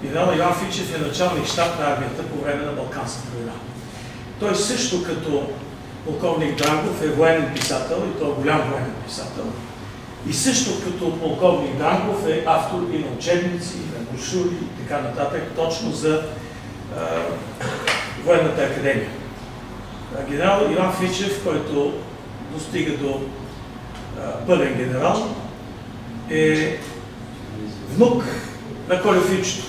Генерал Йоан Фичев е началник щаб на армията по време на Балканската война. Той също като полковник Дрангов е военен писател, и той е голям военен писател. И също като полковник Дрангов е автор и на учебници, и на брошури и така нататък, точно за Военната академия. Генерал Йоан Фичев, който достига до пълен генерал, е внук на Колю Фичев.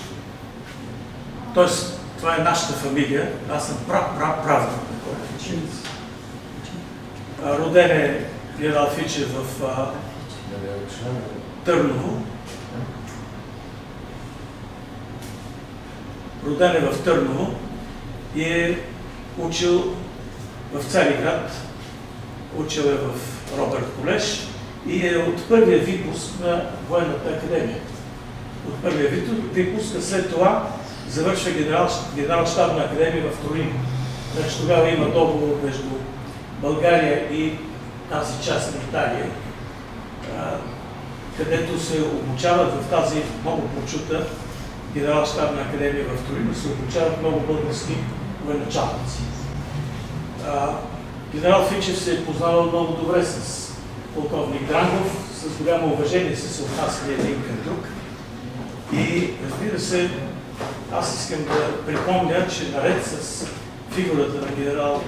Тоест, това е нашата фамилия. Аз съм правнук на Колю Фичев. Роден е генерал Фичев в Търново. Роден е в Търново и е учил в Цариград, учил е в Робърт колеж и е от първия випуск на Военната академия. От първия випуск, а след това завършва генерал-щабна академия в Турин. Значи тогава има договор между България и тази част на Италия, където се обучават в тази много почута генерал-щабна академия в Турин, се обучават много български военачалници. Генерал Фичев се е познавал много добре с полковник Дрангов, с голямо уважение се отнасяли един към друг. И разбира се, аз искам да припомня, че наред с фигурата на генерал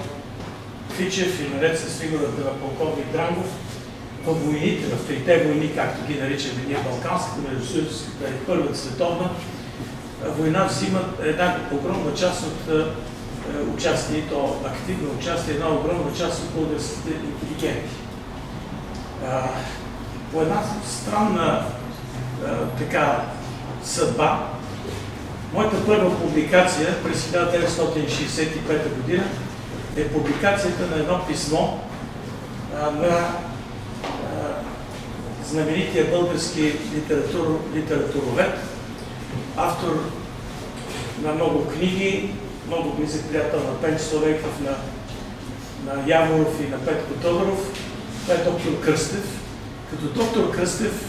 Фичев и наред с фигурата на полковник Дрангов, в войните, в трите войни, както ги наричаме ние, Балканската, Междусъюзската и Първата световна война, взимат една огромна част от участие, и то активно участие, една огромна част от българските интелигенти. По една странна така съдба, моята първа публикация през 1965 година е публикацията на едно писмо на знаменития български литературовед, автор на много книги, много близък приятел на Пенчо Славейков, на Яворов и на Петко Тодоров. Това е доктор Кръстев. Като доктор Кръстев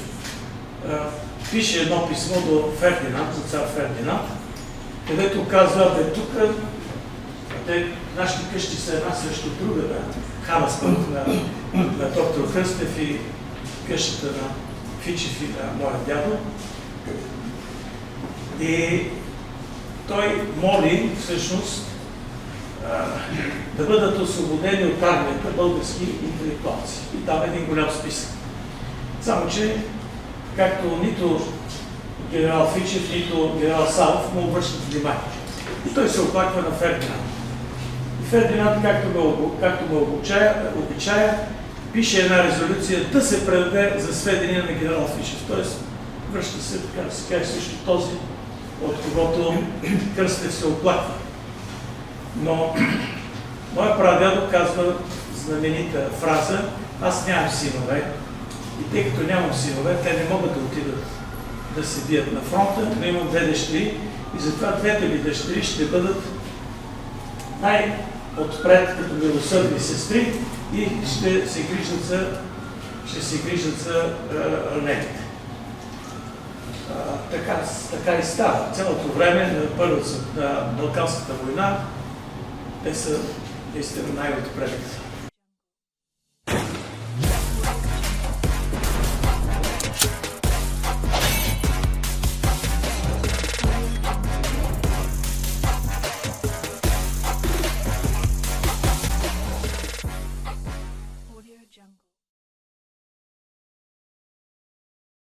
пише едно писмо до Фердинанд, за цар Фердинанд, където казва, бе тук, нашите къщи са една срещу друга, Ханасбърг на доктор Кръстев и къщата на Фичев и на моя дядо. И той моли всъщност да бъдат освободени от армията български интелектуалци. И там е един голям списък. Само че, както нито генерал Фичев, нито генерал Савов му обръщат внимание. И той се оплаква на Фердинанд. И Фердинанд, както го обичая, пише една резолюция да се предаде за сведения на генерал Фичев. Тоест, връща се, така да се каже, също този, от когото Кръстев се оплаква. Но моя прадядо казва знаменита фраза: аз нямам синове, и тъй като нямам синове, те не могат да отидат да се бият на фронта, но имам две дъщери и затова двете ми дъщери ще бъдат най-отпред като милосърдни сестри и ще се грижат за ранените. Така и става. Цялото време на Балканската война те са наистина най-отпред.